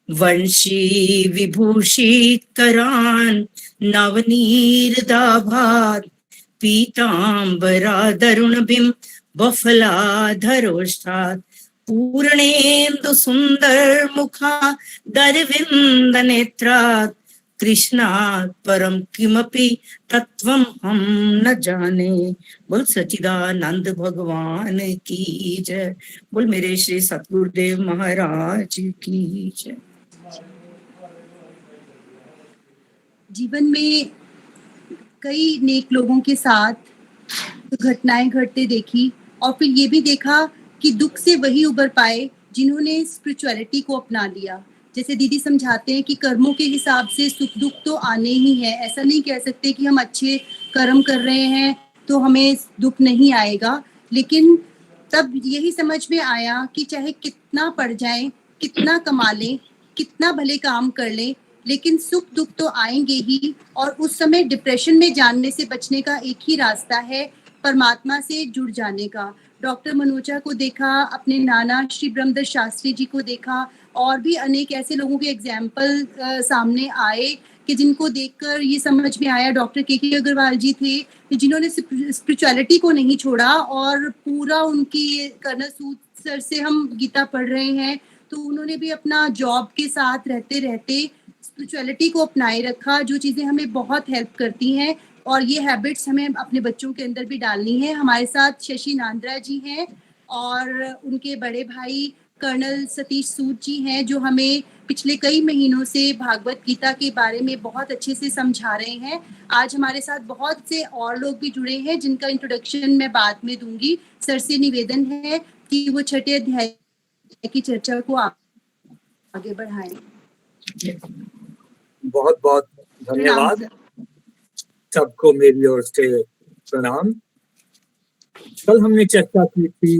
वंशी विभूषितकरान् नवनीरदाभात् पीताम्बरादरुणबिं बफलाधरोष्ठात् पूर्णेन्दु सुन्दरमुखा दरविन्दनेत्रात् कृष्णात् परम किमपि तत्वम हम न जाने। बोल सच्चिदानंद भगवान की जय। बोल मेरे श्री सतगुरुदेव महाराज की जय। जीवन में कई नेक लोगों के साथ घटनाएं घटते देखी और फिर ये भी देखा कि दुख से वही उबर पाए जिन्होंने स्पिरिचुअलिटी को अपना लिया। जैसे दीदी समझाते हैं कि कर्मों के हिसाब से सुख दुख तो आने ही है। ऐसा नहीं कह सकते कि हम अच्छे कर्म कर रहे हैं तो हमें दुख नहीं आएगा, लेकिन तब यही समझ में आया कि चाहे कितना पढ़ जाए, कितना कमा लें, कितना भले काम कर लें, लेकिन सुख दुख तो आएंगे ही। और उस समय डिप्रेशन में जानने से बचने का एक ही रास्ता है, परमात्मा से जुड़ जाने का। डॉक्टर मनोजा को देखा, अपने नाना श्री ब्रह्मदत्त शास्त्री जी को देखा, और भी अनेक ऐसे लोगों के एग्जाम्पल सामने आए कि जिनको देखकर ये समझ में आया। डॉक्टर के अग्रवाल जी थे जिन्होंने स्पिरिचुअलिटी को नहीं छोड़ा, और पूरा उनकी कर्नल सूद सर से हम गीता पढ़ रहे हैं तो उन्होंने भी अपना जॉब के साथ रहते रहते स्पिरिचुअलिटी को अपनाए रखा, जो चीज़ें हमें बहुत हेल्प करती हैं। और ये हैबिट्स हमें अपने बच्चों के अंदर भी डालनी है। हमारे साथ शशि नांद्रा जी हैं और उनके बड़े भाई कर्नल सतीश सूद जी हैं, जो हमें पिछले कई महीनों से भागवत गीता के बारे में बहुत अच्छे से समझा रहे हैं। आज हमारे साथ बहुत से और लोग भी जुड़े हैं जिनका इंट्रोडक्शन मैं बाद में दूंगी। सर से निवेदन है कि वो छठे अध्याय की चर्चा को आगे बढ़ाएं। बहुत बहुत धन्यवाद सबको, मेरी ओर से प्रणाम। कल हमने चर्चा की थी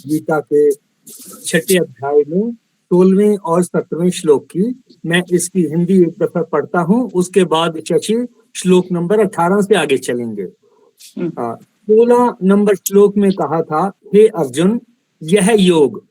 गीता के छठे अध्याय में 16वें और 17वें श्लोक की। मैं इसकी हिंदी एक दफा पढ़ता हूँ, उसके बाद शशि श्लोक नंबर 18 से आगे चलेंगे। 16 नंबर श्लोक में कहा था, हे अर्जुन, यह योग,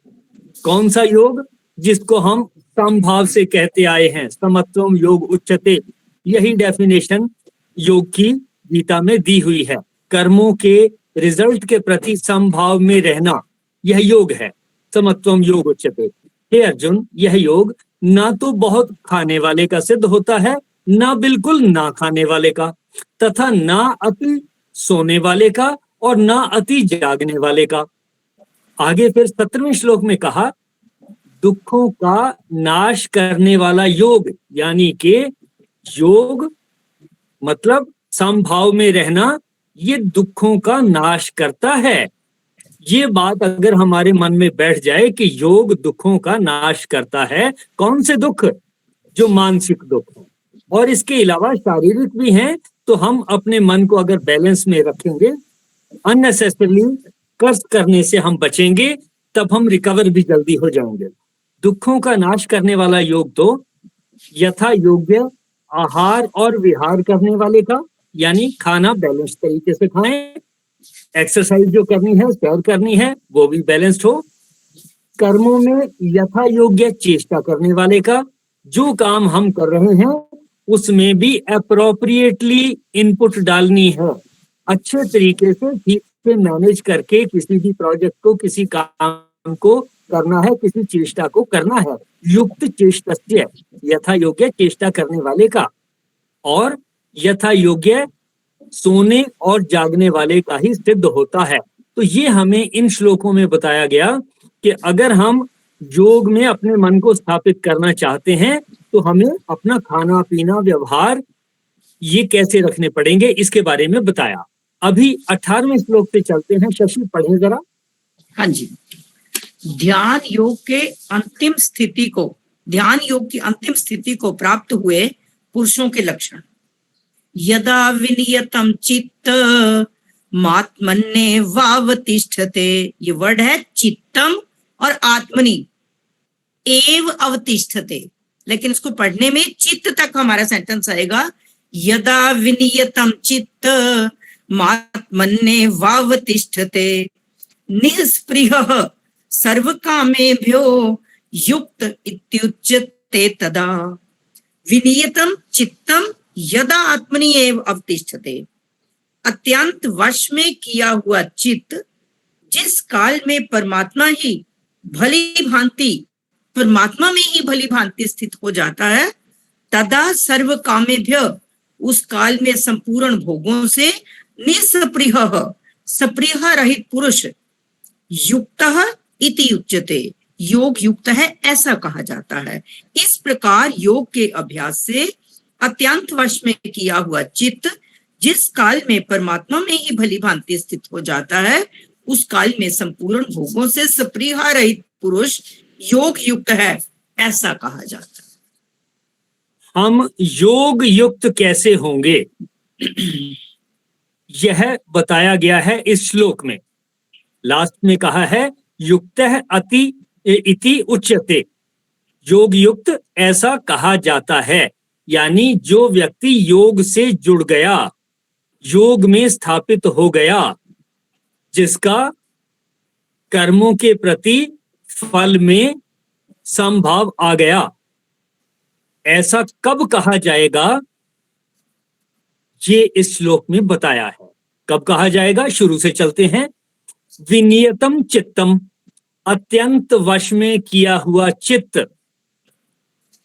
कौन सा योग? जिसको हम समभाव से कहते आए हैं, समत्वम योग उच्यते। यही डेफिनेशन योग की गीता में दी हुई है। कर्मों के रिजल्ट के प्रति समभाव में रहना, यह योग है, समत्वम योग उच्यते। हे अर्जुन, यह योग ना तो बहुत खाने वाले का सिद्ध होता है, ना बिल्कुल ना खाने वाले का, तथा ना अति सोने वाले का और ना अति जागने वाले का। आगे फिर 17वें श्लोक में कहा, दुखों का नाश करने वाला योग, यानी कि योग मतलब समभाव में रहना, ये दुखों का नाश करता है। ये बात अगर हमारे मन में बैठ जाए कि योग दुखों का नाश करता है, कौन से दुख? जो मानसिक दुख है, और इसके अलावा शारीरिक भी हैं, तो हम अपने मन को अगर बैलेंस में रखेंगे, अननेसेसरली कर्ज करने से हम बचेंगे, तब हम रिकवर भी जल्दी हो जाएंगे। दुखों का नाश करने वाला योग तो यथा योग्य आहार और विहार करने वाले का, यानी खाना बैलेंस तरीके से खाएं, एक्सरसाइज जो करनी है, सैर करनी है, वो भी बैलेंस्ड हो। कर्मों में यथा योग्य चेष्टा करने वाले का, जो काम हम कर रहे हैं उसमें भी अप्रोप्रिएटली इनपुट डालनी है, अच्छे तरीके से ठीक से मैनेज करके किसी भी प्रोजेक्ट को, किसी काम को करना है, किसी चेष्टा को करना है। युक्त चेष्टस्य, यथा योग्य चेष्टा करने वाले का, और यथा योग्य सोने और जागने वाले का ही सिद्ध होता है। तो ये हमें इन श्लोकों में बताया गया कि अगर हम योग में अपने मन को स्थापित करना चाहते हैं तो हमें अपना खाना पीना व्यवहार ये कैसे रखने पड़ेंगे, इसके बारे में बताया। अभी 18वें श्लोक पे चलते हैं। शशि पढ़े जरा। हाँ जी। ध्यान योग की अंतिम स्थिति को प्राप्त हुए पुरुषों के लक्षण। यदा विनियतम चित्त मात्मन्ने वावतिष्ठते, ये वर्ड है चित्तम और आत्मनि एव अवतिष्ठते, लेकिन इसको पढ़ने में चित्त तक हमारा सेंटेंस आएगा। यदा विनियतम चित्त मात्मन्ने वावतिष्ठते निःस्पृहः सर्वकामेभ्यो युक्त इत्युच्यते ते तदा विनियतम चित्तम यदा आत्मनि एव अवतिष्ठते। अत्यंत वश में किया हुआ चित्त जिस काल में परमात्मा ही भली भांति स्थित हो जाता है, तदा सर्व कामेभ्य, उस काल में संपूर्ण भोगों से निस्पृह सप्रिय रहित पुरुष युक्तः इति उच्यते, योग युक्त है ऐसा कहा जाता है। इस प्रकार योग के अभ्यास से अत्यंत वश में किया हुआ चित्त जिस काल में परमात्मा में ही भली भांति स्थित हो जाता है, उस काल में संपूर्ण भोगों से सप्रिय रहित पुरुष योग युक्त है ऐसा कहा जाता है। हम योग युक्त कैसे होंगे यह बताया गया है इस श्लोक में। लास्ट में कहा है युक्तः अति इति उच्यते, योग युक्त ऐसा कहा जाता है। यानी जो व्यक्ति योग से जुड़ गया, योग में स्थापित हो गया, जिसका कर्मों के प्रति फल में समभाव आ गया, ऐसा कब कहा जाएगा ये इस श्लोक में बताया है। कब कहा जाएगा, शुरू से चलते हैं। विनियतम चित्तम, अत्यंत वश में किया हुआ चित्त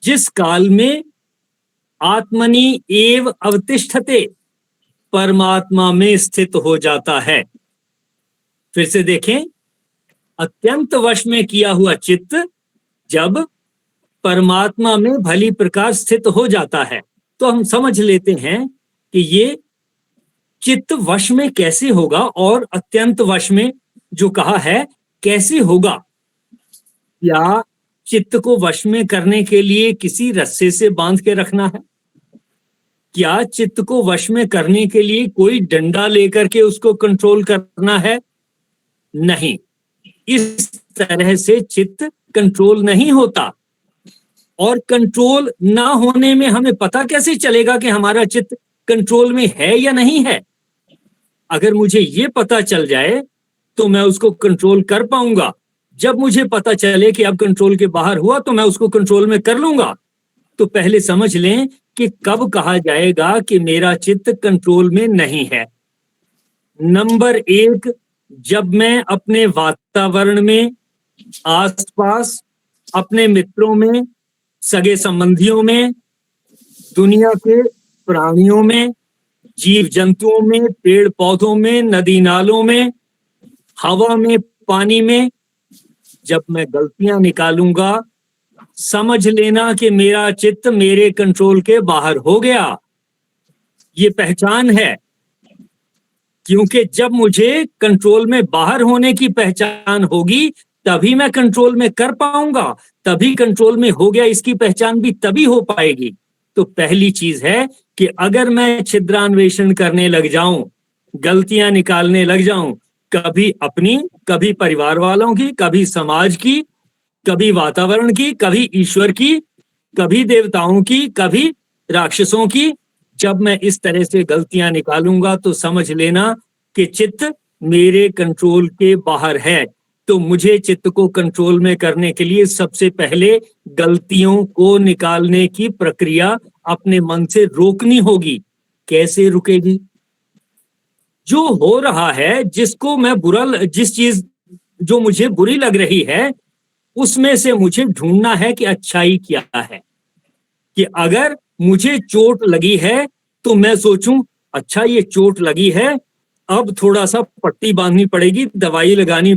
जिस काल में आत्मनि एव अवतिष्ठते, परमात्मा में स्थित हो जाता है। फिर से देखें, अत्यंत वश में किया हुआ चित्त जब परमात्मा में भली प्रकार स्थित हो जाता है, तो हम समझ लेते हैं कि ये चित्त वश में कैसे होगा और अत्यंत वश में जो कहा है कैसे होगा। या चित्त को वश में करने के लिए किसी रस्से से बांध के रखना है? क्या चित्त को वश में करने के लिए कोई डंडा लेकर के उसको कंट्रोल करना है? नहीं, इस तरह से चित्त कंट्रोल नहीं होता। और कंट्रोल ना होने में हमें पता कैसे चलेगा कि हमारा चित्त कंट्रोल में है या नहीं है? अगर मुझे ये पता चल जाए तो मैं उसको कंट्रोल कर पाऊंगा। जब मुझे पता चले कि अब कंट्रोल के बाहर हुआ तो मैं उसको कंट्रोल में कर लूंगा। तो पहले समझ लें कि कब कहा जाएगा कि मेरा चित्त कंट्रोल में नहीं है। नंबर 1, जब मैं अपने वातावरण में, आसपास, अपने मित्रों में, सगे संबंधियों में, दुनिया के प्राणियों में, जीव जंतुओं में, पेड़ पौधों में, नदी नालों में, हवा में, पानी में, जब मैं गलतियां निकालूंगा, समझ लेना कि मेरा चित्त मेरे कंट्रोल के बाहर हो गया। ये पहचान है, क्योंकि जब मुझे कंट्रोल में बाहर होने की पहचान होगी तभी मैं कंट्रोल में कर पाऊंगा। तभी कंट्रोल में हो गया, इसकी पहचान भी तभी हो पाएगी। तो पहली चीज है कि अगर मैं छिद्रान्वेषण करने लग जाऊं, गलतियां निकालने लग जाऊं, कभी अपनी, कभी परिवार वालों की, कभी समाज की, कभी वातावरण की, कभी ईश्वर की, कभी देवताओं की, कभी राक्षसों की, जब मैं इस तरह से गलतियां निकालूंगा तो समझ लेना कि चित्त मेरे कंट्रोल के बाहर है। तो मुझे चित्त को कंट्रोल में करने के लिए सबसे पहले गलतियों को निकालने की प्रक्रिया अपने मन से रोकनी होगी। कैसे रुकेगी? जो हो रहा है, जिसको मैं जिस चीज जो मुझे बुरी लग रही है, उसमें से मुझे ढूंढना है कि अच्छाई क्या है। कि अगर मुझे चोट लगी है तो मैं सोचूं, अच्छा ये चोट लगी है, अब थोड़ा सा पट्टी बांधनी पड़ेगी, दवाई लगानी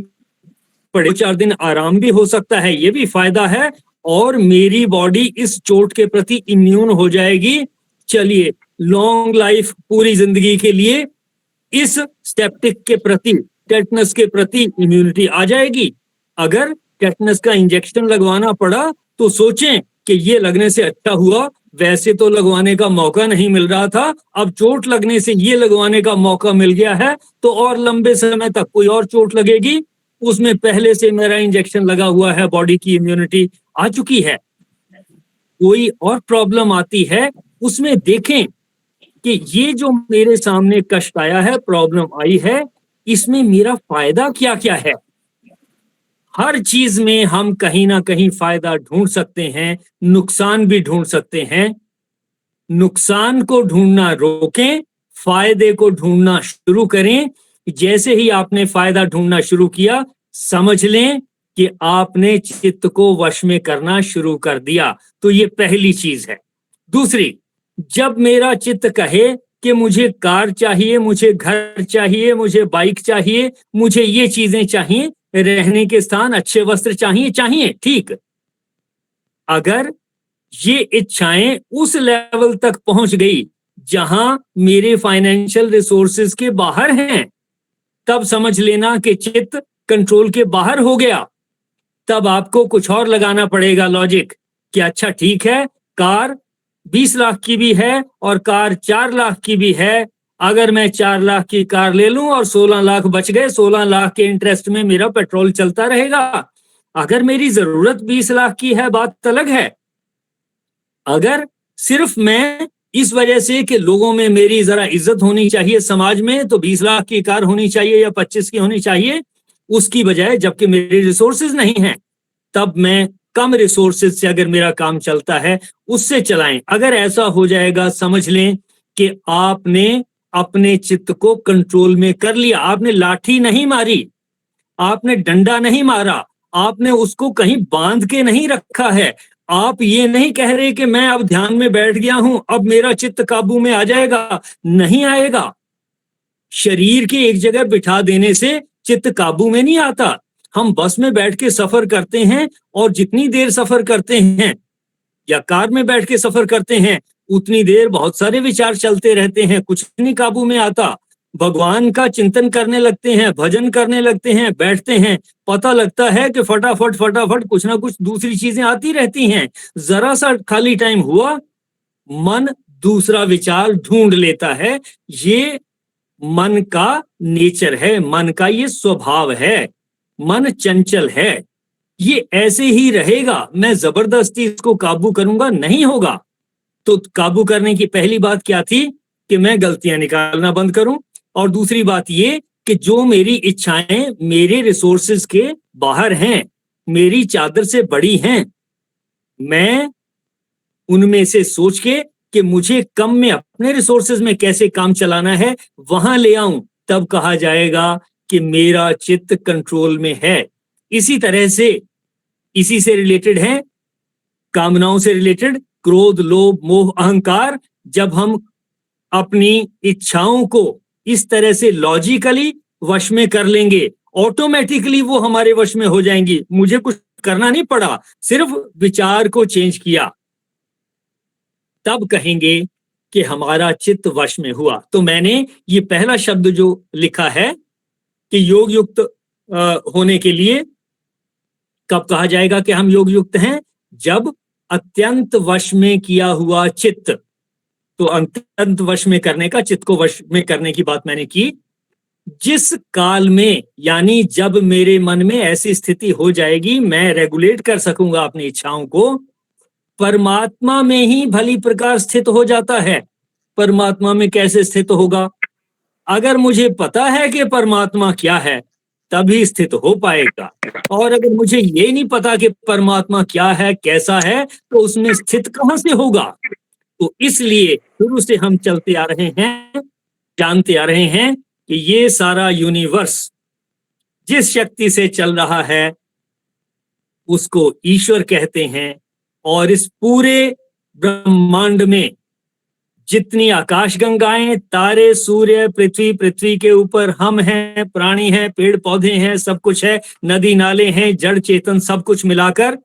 पड़ेगी, 4 दिन आराम भी हो सकता है, ये भी फायदा है, और मेरी बॉडी इस चोट के प्रति इम्यून हो जाएगी। चलिए, लॉन्ग लाइफ, पूरी जिंदगी के लिए इस स्टेप्टिक के प्रति, टेटनस के प्रति इम्यूनिटी आ जाएगी। अगर टेटनस का इंजेक्शन लगवाना पड़ा तो सोचें कि ये लगने से अच्छा हुआ, वैसे तो लगवाने का मौका नहीं मिल रहा था, अब चोट लगने से ये लगवाने का मौका मिल गया है, तो और लंबे समय तक कोई और चोट लगेगी, उसमें पहले से मेरा इंजेक्शन लगा हुआ है, बॉडी की इम्यूनिटी आ चुकी है। कोई और प्रॉब्लम आती है, उसमें देखें कि ये जो मेरे सामने कष्ट आया है, प्रॉब्लम आई है, इसमें मेरा फायदा क्या क्या है। हर चीज में हम कहीं ना कहीं फायदा ढूंढ सकते हैं, नुकसान भी ढूंढ सकते हैं। नुकसान को ढूंढना रोकें, फायदे को ढूंढना शुरू करें। जैसे ही आपने फायदा ढूंढना शुरू किया, समझ लें कि आपने चित्त को वश में करना शुरू कर दिया। तो ये पहली चीज है। दूसरी, जब मेरा चित्त कहे कि मुझे कार चाहिए, मुझे घर चाहिए, मुझे बाइक चाहिए, मुझे ये चीजें चाहिए, रहने के स्थान, अच्छे वस्त्र चाहिए, ठीक। अगर ये इच्छाएं उस लेवल तक पहुंच गई जहां मेरे फाइनेंशियल रिसोर्सेज के बाहर हैं, तब समझ लेना कि चित्त कंट्रोल के बाहर हो गया। तब आपको कुछ और लगाना पड़ेगा लॉजिक कि अच्छा ठीक है, कार 20 लाख की भी है और कार 4 लाख की भी है। अगर मैं 4 लाख की कार ले लूं और 16 लाख बच गए, 16 लाख के इंटरेस्ट में मेरा पेट्रोल चलता रहेगा। अगर मेरी जरूरत 20 लाख की है, बात अलग है। अगर सिर्फ मैं इस वजह से कि लोगों में मेरी जरा इज्जत होनी चाहिए समाज में, तो 20 लाख की कार होनी चाहिए या 25 की होनी चाहिए, उसकी बजाय, जबकि मेरे रिसोर्सेज नहीं हैं, तब मैं कम रिसोर्सेज से अगर मेरा काम चलता है उससे चलाएं। अगर ऐसा हो जाएगा, समझ लें कि आपने अपने चित्त को कंट्रोल में कर लिया। आपने लाठी नहीं मारी, आपने डंडा नहीं मारा, आपने उसको कहीं बांध के नहीं रखा है। आप ये नहीं कह रहे कि मैं अब ध्यान में बैठ गया हूं, अब मेरा चित्त काबू में आ जाएगा। नहीं आएगा। शरीर के एक जगह बिठा देने से चित्त काबू में नहीं आता। हम बस में बैठ के सफर करते हैं और जितनी देर सफर करते हैं, या कार में बैठ के सफर करते हैं, उतनी देर बहुत सारे विचार चलते रहते हैं, कुछ नहीं काबू में आता। भगवान का चिंतन करने लगते हैं, भजन करने लगते हैं, बैठते हैं, पता लगता है कि फटाफट फटाफट कुछ ना कुछ दूसरी चीजें आती रहती हैं। जरा सा खाली टाइम हुआ, मन दूसरा विचार ढूंढ लेता है। ये मन का नेचर है, मन का ये स्वभाव है। मन चंचल है, ये ऐसे ही रहेगा। मैं जबरदस्ती इसको काबू करूंगा, नहीं होगा। तो काबू करने की पहली बात क्या थी कि मैं गलतियां निकालना बंद करूं, और दूसरी बात ये कि जो मेरी इच्छाएं मेरे रिसोर्सेज के बाहर हैं, मेरी चादर से बड़ी हैं, मैं उनमें से सोच के कि मुझे कम में अपने रिसोर्सेज में कैसे काम चलाना है, वहां ले आऊं। तब कहा जाएगा कि मेरा चित्त कंट्रोल में है। इसी तरह से, इसी से रिलेटेड है, कामनाओं से रिलेटेड, क्रोध, लोभ, मोह, अहंकार। जब हम अपनी इच्छाओं को इस तरह से लॉजिकली वश में कर लेंगे, ऑटोमेटिकली वो हमारे वश में हो जाएंगी। मुझे कुछ करना नहीं पड़ा, सिर्फ विचार को चेंज किया। तब कहेंगे कि हमारा चित्त वश में हुआ। तो मैंने ये पहला शब्द जो लिखा है कि योग युक्त होने के लिए कब कहा जाएगा कि हम योग युक्त हैं? जब अत्यंत वश में किया हुआ चित्त। तो अत्यंत वश में करने का, चित्त को वश में करने की बात मैंने की। जिस काल में, यानी जब मेरे मन में ऐसी स्थिति हो जाएगी, मैं रेगुलेट कर सकूंगा अपनी इच्छाओं को, परमात्मा में ही भली प्रकार स्थित हो जाता है। परमात्मा में कैसे स्थित होगा? अगर मुझे पता है कि परमात्मा क्या है, तभी स्थित हो पाएगा। और अगर मुझे ये नहीं पता कि परमात्मा क्या है, कैसा है, तो उसमें स्थित कहां से होगा? तो इसलिए शुरू से हम चलते आ रहे हैं, जानते आ रहे हैं कि ये सारा यूनिवर्स जिस शक्ति से चल रहा है उसको ईश्वर कहते हैं। और इस पूरे ब्रह्मांड में जितनी आकाशगंगाएं, तारे, सूर्य, पृथ्वी, पृथ्वी के ऊपर हम हैं, प्राणी हैं, पेड़ पौधे हैं, सब कुछ है, नदी नाले हैं, जड़ चेतन, सब कुछ मिलाकर,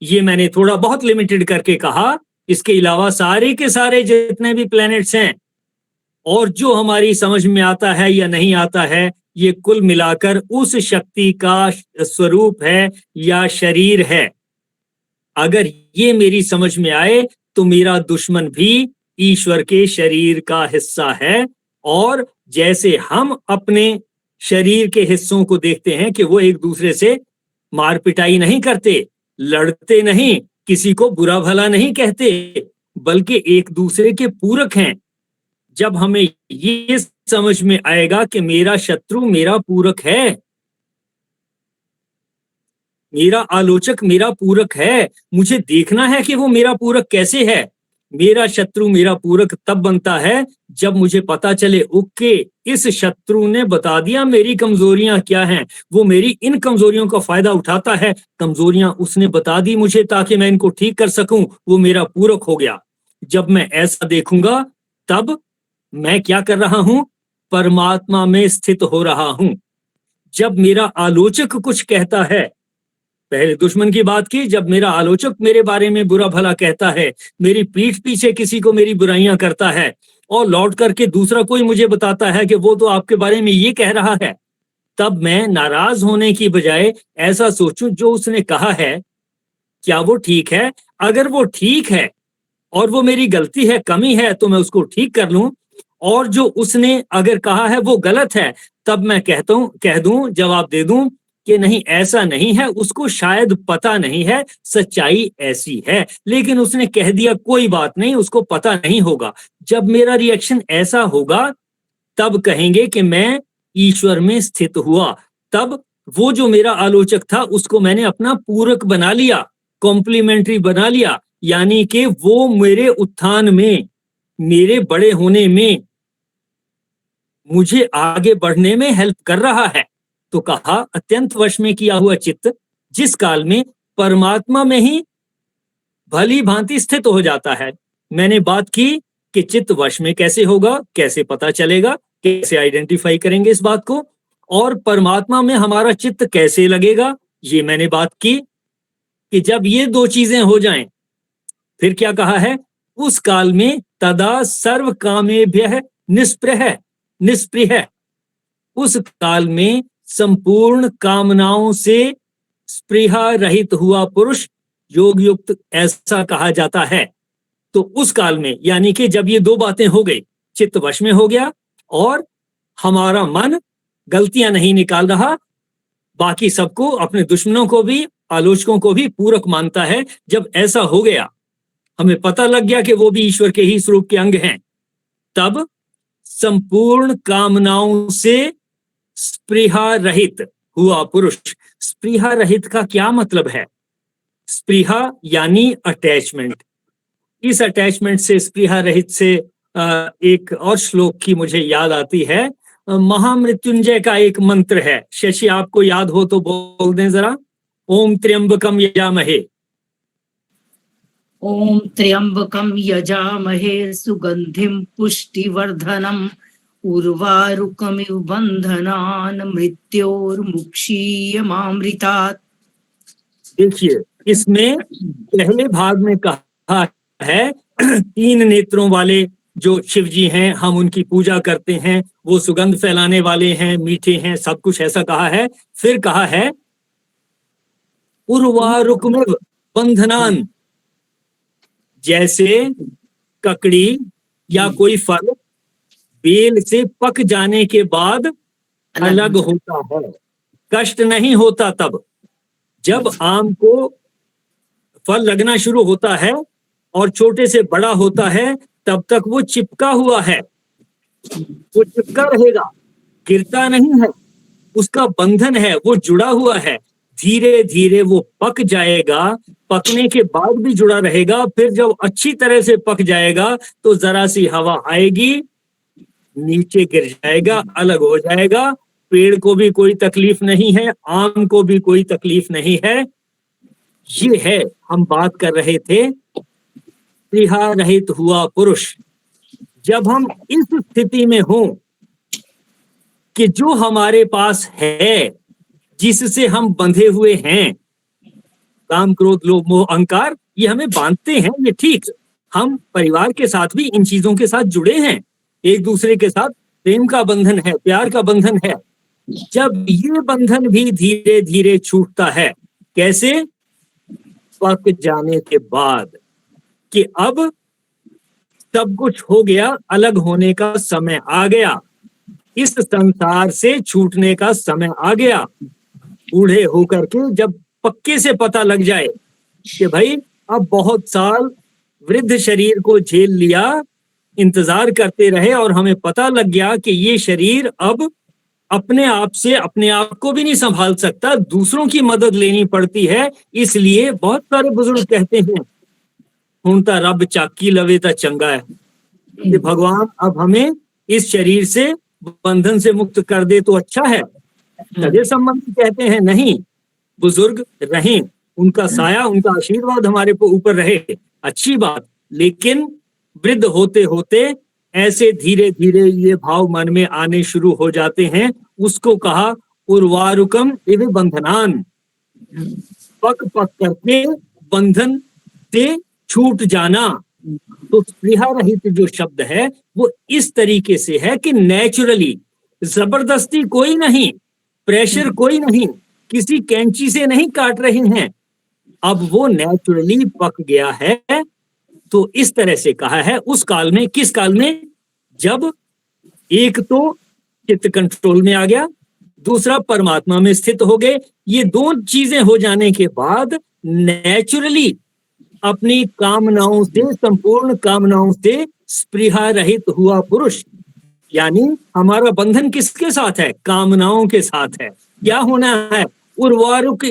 ये मैंने थोड़ा बहुत लिमिटेड करके कहा। इसके अलावा सारे के सारे जितने भी प्लैनेट्स हैं, और जो हमारी समझ में आता है या नहीं आता है, ये कुल मिलाकर उस शक्ति का स्वरूप है या शरीर है। अगर ये मेरी समझ में आए तो मेरा दुश्मन भी ईश्वर के शरीर का हिस्सा है। और जैसे हम अपने शरीर के हिस्सों को देखते हैं कि वो एक दूसरे से मार पिटाई नहीं करते, लड़ते नहीं, किसी को बुरा भला नहीं कहते, बल्कि एक दूसरे के पूरक हैं। जब हमें ये समझ में आएगा कि मेरा शत्रु मेरा पूरक है, मेरा आलोचक मेरा पूरक है, मुझे देखना है कि वो मेरा पूरक कैसे है। मेरा शत्रु मेरा पूरक तब बनता है जब मुझे पता चले ओके इस शत्रु ने बता दिया मेरी कमजोरियां क्या हैं, वो मेरी इन कमजोरियों का फायदा उठाता है, कमजोरियां उसने बता दी मुझे ताकि मैं इनको ठीक कर सकूं, वो मेरा पूरक हो गया। जब मैं ऐसा देखूंगा तब मैं क्या कर रहा हूं, परमात्मा में स्थित हो रहा हूं। जब मेरा आलोचक कुछ कहता है, पहले दुश्मन की बात की, जब मेरा आलोचक मेरे बारे में बुरा भला कहता है, मेरी पीठ पीछे किसी को मेरी बुराइयां करता है और लौट करके दूसरा कोई मुझे बताता है कि वो तो आपके बारे में ये कह रहा है, तब मैं नाराज होने की बजाय ऐसा सोचूं जो उसने कहा है क्या वो ठीक है। अगर वो ठीक है और वो मेरी गलती है, कमी है, तो मैं उसको ठीक कर लूं, और जो उसने अगर कहा है वो गलत है तब मैं कह दूं, जवाब दे दूं कि नहीं ऐसा नहीं है, उसको शायद पता नहीं है, सच्चाई ऐसी है, लेकिन उसने कह दिया कोई बात नहीं, उसको पता नहीं होगा। जब मेरा रिएक्शन ऐसा होगा तब कहेंगे कि मैं ईश्वर में स्थित हुआ। तब वो जो मेरा आलोचक था उसको मैंने अपना पूरक बना लिया, कॉम्प्लीमेंट्री बना लिया, यानी कि वो मेरे उत्थान में, मेरे बड़े होने में, मुझे आगे बढ़ने में हेल्प कर रहा है। तो कहा अत्यंत वश में किया हुआ चित्त जिस काल में परमात्मा में ही भली भांति स्थित हो जाता है। मैंने बात की कि चित्त वश में कैसे होगा, कैसे पता चलेगा, कैसे आइडेंटिफाई करेंगे इस बात को, और परमात्मा में हमारा चित्त कैसे लगेगा, ये मैंने बात की कि जब ये दो चीजें हो जाएं, फिर क्या कहा है, उस काल में तदा सर्व कामेभ्यः निस्पृह, उस काल में संपूर्ण कामनाओं से स्पृहा रहित हुआ पुरुष योग युक्त ऐसा कहा जाता है। तो उस काल में, यानी कि जब ये दो बातें हो गई, चित्त वश में हो गया और हमारा मन गलतियां नहीं निकाल रहा, बाकी सबको, अपने दुश्मनों को भी, आलोचकों को भी पूरक मानता है, जब ऐसा हो गया, हमें पता लग गया कि वो भी ईश्वर के ही स्वरूप के अंग हैं, तब संपूर्ण कामनाओं से स्पृहा रहित हुआ पुरुष। स्पृहा रहित का क्या मतलब है? स्पृहा यानी अटैचमेंट। इस अटैचमेंट से, स्पृहा रहित से एक और श्लोक की मुझे याद आती है, महामृत्युंजय का एक मंत्र है, शशि आपको याद हो तो बोल दें जरा। ओम त्र्यंबकम यजामहे, ओम त्र्यंबकम यजामहे सुगंधिम पुष्टिवर्धनम उर्वारुकमिव बंधनान् मृत्योर्मुक्षीयमामृतात्। देखिए इसमें पहले भाग में कहा है तीन नेत्रों वाले जो शिव जी हैं, हम उनकी पूजा करते हैं, वो सुगंध फैलाने वाले हैं, मीठे हैं, सब कुछ ऐसा कहा है। फिर कहा है उर्वारुकमिव बंधनान्, जैसे ककड़ी या कोई फल बेल से पक जाने के बाद अलग होता है, कष्ट नहीं होता। तब जब आम को फल लगना शुरू होता है और छोटे से बड़ा होता है, तब तक वो चिपका हुआ है, वो चिपका रहेगा, गिरता नहीं है, उसका बंधन है, वो जुड़ा हुआ है। धीरे धीरे वो पक जाएगा, पकने के बाद भी जुड़ा रहेगा, फिर जब अच्छी तरह से पक जाएगा तो जरा सी हवा आएगी, नीचे गिर जाएगा, अलग हो जाएगा। पेड़ को भी कोई तकलीफ नहीं है, आम को भी कोई तकलीफ नहीं है। ये है, हम बात कर रहे थे स्पृहा रहित हुआ पुरुष। जब हम इस स्थिति में हों कि जो हमारे पास है, जिससे हम बंधे हुए हैं, काम क्रोध लोभ मोह अहंकार, ये हमें बांधते हैं, ये ठीक, हम परिवार के साथ भी इन चीजों के साथ जुड़े हैं, एक दूसरे के साथ प्रेम का बंधन है, प्यार का बंधन है। जब ये बंधन भी धीरे धीरे छूटता है, कैसे? पक जाने के बाद, कि अब सब कुछ हो गया, अलग होने का समय आ गया, इस संसार से छूटने का समय आ गया। बूढ़े होकर के जब पक्के से पता लग जाए कि भाई अब बहुत साल वृद्ध शरीर को झेल लिया, इंतजार करते रहे और हमें पता लग गया कि ये शरीर अब अपने आप से अपने आप को भी नहीं संभाल सकता, दूसरों की मदद लेनी पड़ती है। इसलिए बहुत सारे बुजुर्ग कहते हैं हुण तां रब चाकी लवे तां चंगा है, कि भगवान अब हमें इस शरीर से बंधन से मुक्त कर दे तो अच्छा है। सगे संबंधी कहते हैं नहीं, बुजुर्ग रहें, उनका साया उनका आशीर्वाद हमारे ऊपर रहे, अच्छी बात। लेकिन वृद्ध होते होते ऐसे धीरे धीरे ये भाव मन में आने शुरू हो जाते हैं। उसको कहा उर्वारुकम इव बंधनान, पक पक करके बंधन से छूट जाना। तो स्पृहा रहित जो शब्द है वो इस तरीके से है कि नेचुरली, जबरदस्ती कोई नहीं, प्रेशर कोई नहीं, किसी कैंची से नहीं काट रहे हैं, अब वो नेचुरली पक गया है। तो इस तरह से कहा है उस काल में। किस काल में? जब एक तो चित्त कंट्रोल में आ गया, दूसरा परमात्मा में स्थित हो गए। ये दो चीजें हो जाने के बाद नेचुरली अपनी कामनाओं से, संपूर्ण कामनाओं से स्पृहा रहित हुआ पुरुष। यानी हमारा बंधन किसके साथ है? कामनाओं के साथ है। क्या होना है? उर्वारुक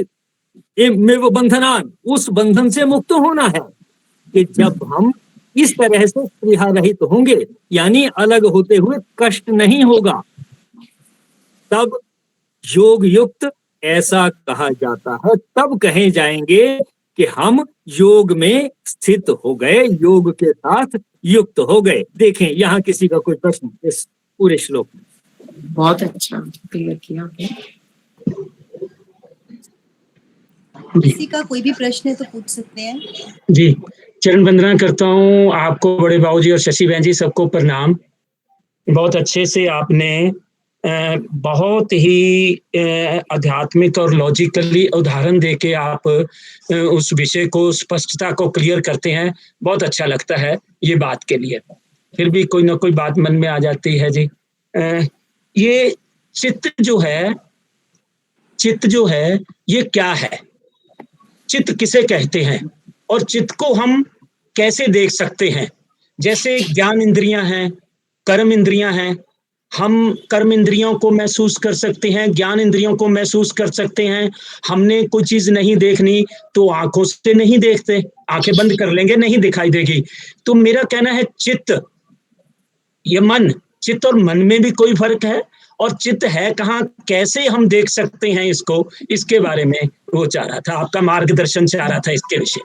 में वो बंधनान, उस बंधन से मुक्त होना है कि जब हम इस तरह से स्पृहा रहित होंगे, यानी अलग होते हुए कष्ट नहीं होगा, तब योग युक्त ऐसा कहा जाता है। तब कहे जाएंगे कि हम योग में स्थित हो गए, योग के साथ युक्त हो गए। देखें यहाँ किसी का कोई प्रश्न इस पूरे श्लोक में? बहुत अच्छा क्लियर किया आपने। किसी का कोई भी प्रश्न है तो पूछ सकते हैं। जी, चरण वंदना करता हूँ आपको, बड़े बाबूजी और शशि बहन जी, सबको प्रणाम। बहुत अच्छे से आपने बहुत ही आध्यात्मिक और लॉजिकली उदाहरण देके आप उस विषय को, स्पष्टता को क्लियर करते हैं। बहुत अच्छा लगता है ये बात के लिए। फिर भी कोई ना कोई बात मन में आ जाती है जी। ये चित्त जो है ये क्या है? चित्त किसे कहते हैं और चित्त को हम कैसे देख सकते हैं? जैसे ज्ञान इंद्रियां हैं, कर्म इंद्रियां हैं, हम कर्म इंद्रियों को महसूस कर सकते हैं, ज्ञान इंद्रियों को महसूस कर सकते हैं। हमने कोई चीज नहीं देखनी तो आंखों से नहीं देखते, आंखें बंद कर लेंगे नहीं दिखाई देगी। तो मेरा कहना है चित्त, ये मन, चित्त और मन में भी कोई फर्क है? और चित्त है कहाँ, कैसे हम देख सकते हैं इसको, इसके बारे में वो चाह रहा था, आपका मार्गदर्शन चाह रहा था इसके विषय।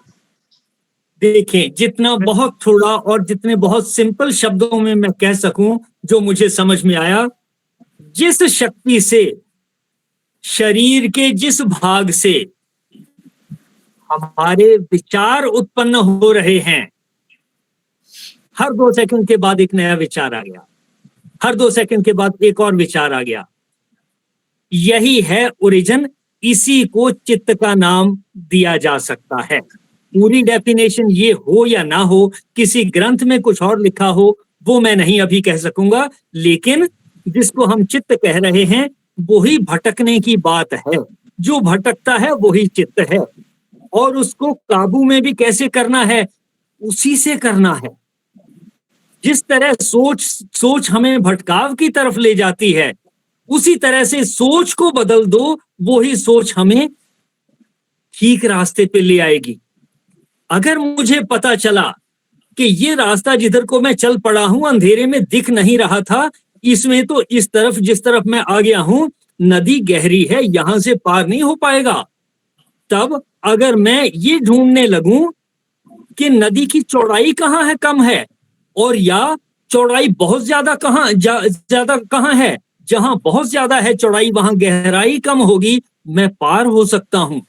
देखें, जितना बहुत थोड़ा और जितने बहुत सिंपल शब्दों में मैं कह सकूं जो मुझे समझ में आया, जिस शक्ति से शरीर के जिस भाग से हमारे विचार उत्पन्न हो रहे हैं, हर 2 सेकंड के बाद एक नया विचार आ गया, हर 2 सेकंड के बाद एक और विचार आ गया, यही है ओरिजिन। इसी को चित्त का नाम दिया जा सकता है। पूरी डेफिनेशन ये हो या ना हो, किसी ग्रंथ में कुछ और लिखा हो, वो मैं नहीं अभी कह सकूंगा, लेकिन जिसको हम चित्त कह रहे हैं वही भटकने की बात है। जो भटकता है वही चित्त है, और उसको काबू में भी कैसे करना है, उसी से करना है। जिस तरह सोच हमें भटकाव की तरफ ले जाती है, उसी तरह से सोच को बदल दो, वही सोच हमें ठीक रास्ते पे ले आएगी। अगर मुझे पता चला कि ये रास्ता जिधर को मैं चल पड़ा हूं अंधेरे में दिख नहीं रहा था, इसमें तो इस तरफ जिस तरफ मैं आ गया हूं नदी गहरी है, यहां से पार नहीं हो पाएगा, तब अगर मैं ये ढूंढने लगूं कि नदी की चौड़ाई कहाँ है, कम है, और या चौड़ाई बहुत ज्यादा कहाँ है, जहां बहुत ज्यादा है चौड़ाई वहां गहराई कम होगी, मैं पार हो सकता हूं।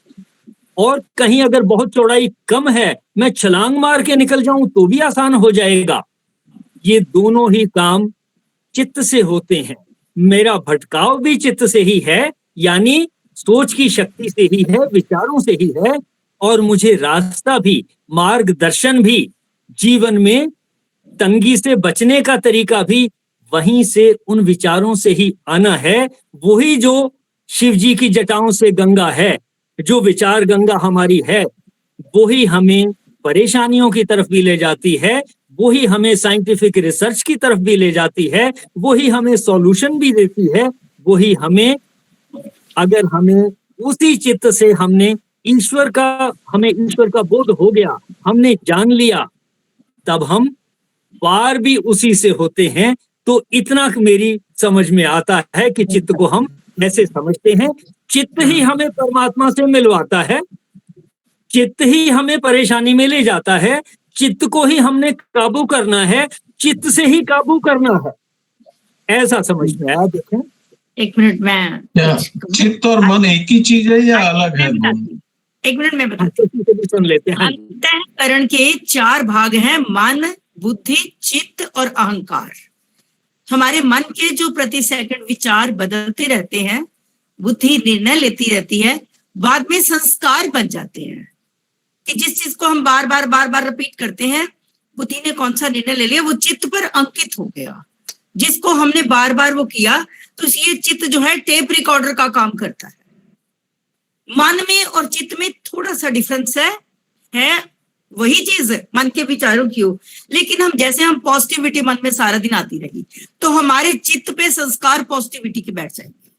और कहीं अगर बहुत चौड़ाई कम है, मैं छलांग मार के निकल जाऊं तो भी आसान हो जाएगा। ये दोनों ही काम चित्त से होते हैं। मेरा भटकाव भी चित्त से ही है, यानी सोच की शक्ति से ही है, विचारों से ही है, और मुझे रास्ता भी, मार्गदर्शन भी, जीवन में तंगी से बचने का तरीका भी वहीं से, उन विचारों से ही आना है। वही जो शिव जी की जटाओं से गंगा है, जो विचार गंगा हमारी है, वही हमें परेशानियों की तरफ भी ले जाती है, वही हमें साइंटिफिक रिसर्च की तरफ भी ले जाती है, वही हमें सॉल्यूशन भी देती है, वही हमें, अगर हमें उसी चित्त से हमें ईश्वर का बोध हो गया, हमने जान लिया, तब हम पार भी उसी से होते हैं। तो इतना मेरी समझ में आता है कि चित्त को हम ऐसे समझते हैं, चित्त ही हमें परमात्मा से मिलवाता है, चित्त ही हमें परेशानी में ले जाता है, चित्त को ही हमने काबू करना है, चित्त से ही काबू करना है, ऐसा समझ में आया। देखें, एक मिनट में क्या चित्त और मन एक ही चीज है या अलग है? एक मिनट में बताती भी सुन लेते हैं। अंतःकरण के 4 भाग हैं, मन, बुद्धि, चित्त और अहंकार। हमारे मन के जो प्रति सेकंड विचार बदलते रहते हैं, बुद्धि निर्णय लेती रहती है, बाद में संस्कार बन जाते हैं कि जिस चीज को हम बार बार रिपीट करते हैं, बुद्धि ने कौन सा निर्णय ले लिया, वो चित्त पर अंकित हो गया। जिसको हमने बार बार वो किया, तो ये चित्त जो है टेप रिकॉर्डर का काम करता है। मन में और चित्त में थोड़ा सा डिफरेंस है वही चीज मन के विचारों की हो, लेकिन हम पॉजिटिविटी मन में सारा दिन आती रही, तो हमारे चित्त पे संस्कार पॉजिटिविटी के बैठ जाएंगे।